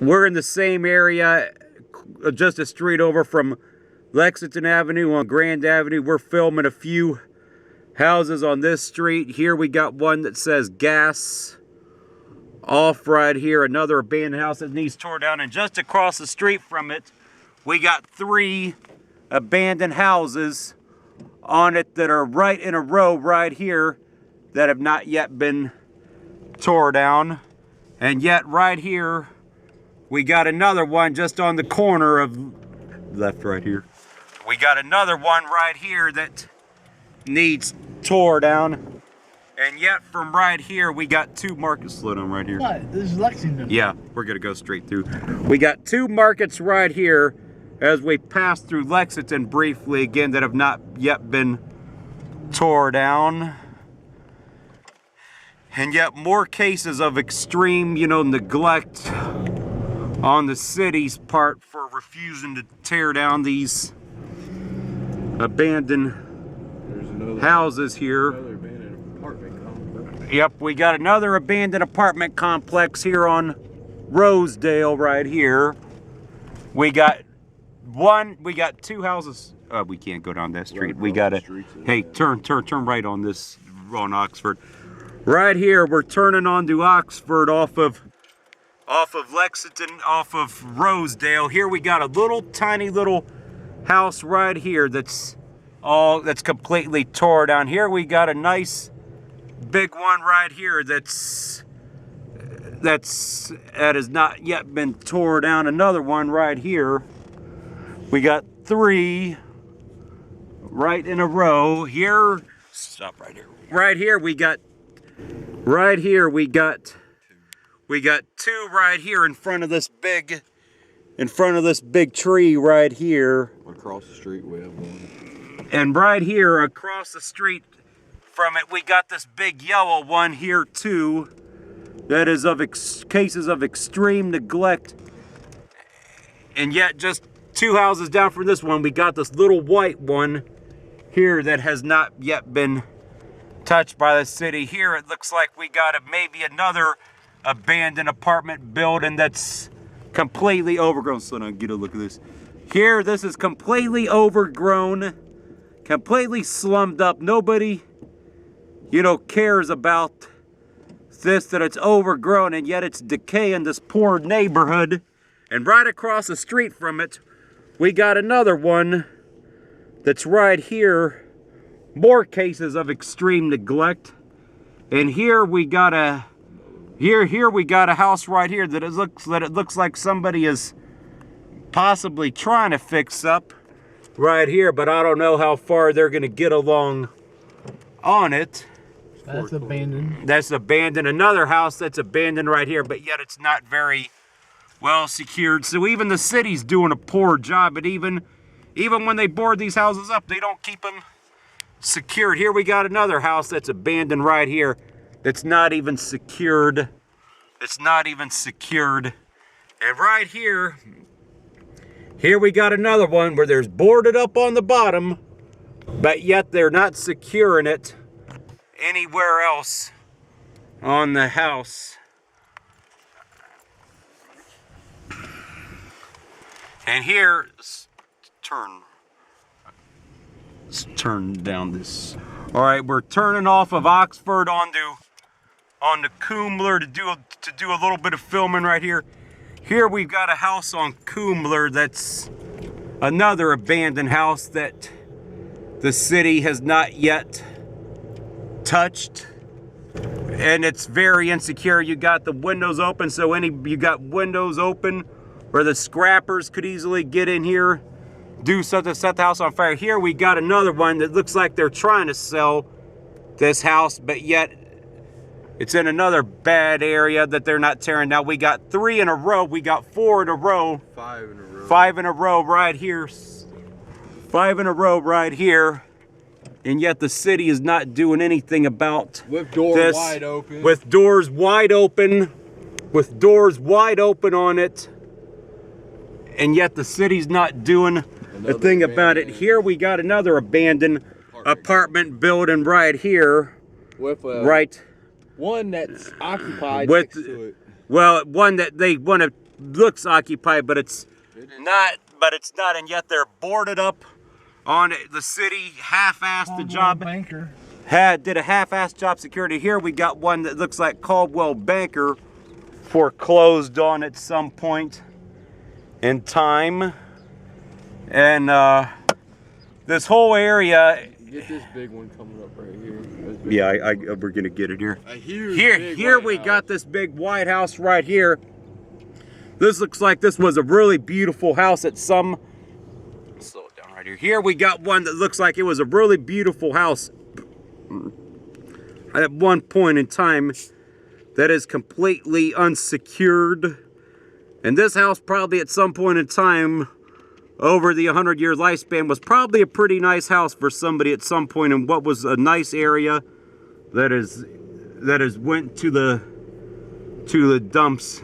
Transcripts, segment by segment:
We're in the same area, just a street over from Lexington Avenue on Grand Avenue. We're filming a few houses on this street. Here we got one that says gas off right here. Another abandoned house that needs torn down. And just across the street from it, we got 3 abandoned houses on it that are right in a row right here that have not yet been tore down. And yet right here, we got another one just on the corner of left right here. We got another one right here that needs tore down. And yet from right here, we got 2 markets. Slow down right here. What? This is Lexington. Yeah, we're gonna go straight through. We got 2 markets right here as we pass through Lexington briefly again that have not yet been tore down. And yet more cases of extreme, neglect on the city's part for refusing to tear down these abandoned houses here. Yep, we got another abandoned apartment complex here on Rosedale right here. We got 2 houses. We can't go down that street. We gotta, hey, turn right on this, on Oxford. Right here, we're turning onto Oxford off of Lexington, off of Rosedale. Here we got a little tiny little house right here that's completely tore down. Here we got a nice big one right here that has not yet been tore down. Another one right here. We got 3 right in a row. Here, stop right here. Right here we got 2 right here in front of this big tree right here. Across the street we have one. And right here across the street from it, we got this big yellow one here too. That is of cases of extreme neglect. And yet just 2 houses down from this one, we got this little white one here that has not yet been touched by the city. Here it looks like we got maybe another abandoned apartment building that's completely overgrown. So now get a look at this. Here, this is completely overgrown, completely slummed up. Nobody, cares about this, that it's overgrown, and yet it's decaying this poor neighborhood. And right across the street from it, we got another one that's right here. More cases of extreme neglect. And here we got a house right here that it looks like somebody is possibly trying to fix up right here, but I don't know how far they're gonna get along on it. That's abandoned. That's abandoned. Another house that's abandoned right here, but yet it's not very well secured. So even the city's doing a poor job. But even when they board these houses up, they don't keep them secured. Here we got another house that's abandoned right here. That's not even secured. It's not even secured. And right here we got another one where there's boarded up on the bottom, but yet they're not securing it anywhere else on the house. And here, turn down this. All right, we're turning off of Oxford onto Coomler to do a little bit of filming right here. Here we've got a house on Coomler that's another abandoned house that the city has not yet touched, and it's very insecure. You got the windows open, so you got windows open where the scrappers could easily get in here, do something, set the house on fire. Here we got another one that looks like they're trying to sell this house, but yet it's in another bad area that they're not tearing down. We got 3 in a row. We got 4 in a row. 5 in a row. 5 in a row right here. 5 in a row right here. And yet the city is not doing anything about with doors this. Wide open. With doors wide open. With doors wide open on it. And yet the city's not doing a thing about it. Here we got another abandoned apartment building right here. With right. One that's occupied next to it. Well, one that they want to looks occupied, but it's not. But it's not, and yet they're boarded up on the city. Half-assed the job. Banker. Did a half-assed job security. Here we got one that looks like Caldwell Banker foreclosed on at some point in time, and this whole area. Get this big one coming up right here. Yeah, we're gonna get it here. A huge Here we got this big White House right here. This looks like this was a really beautiful house at some. Slow it down right here. Here we got one that looks like it was a really beautiful house at one point in time that is completely unsecured. And this house probably at some point in time over the 100-year lifespan was probably a pretty nice house for somebody at some point in what was a nice area that is went to the dumps.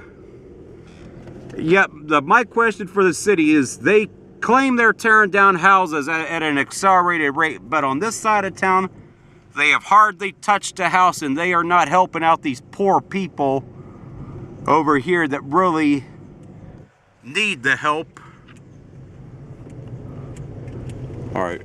Yep, my question for the city is they claim they're tearing down houses at an accelerated rate, but on this side of town, they have hardly touched a house, and they are not helping out these poor people over here that really need the help. All right.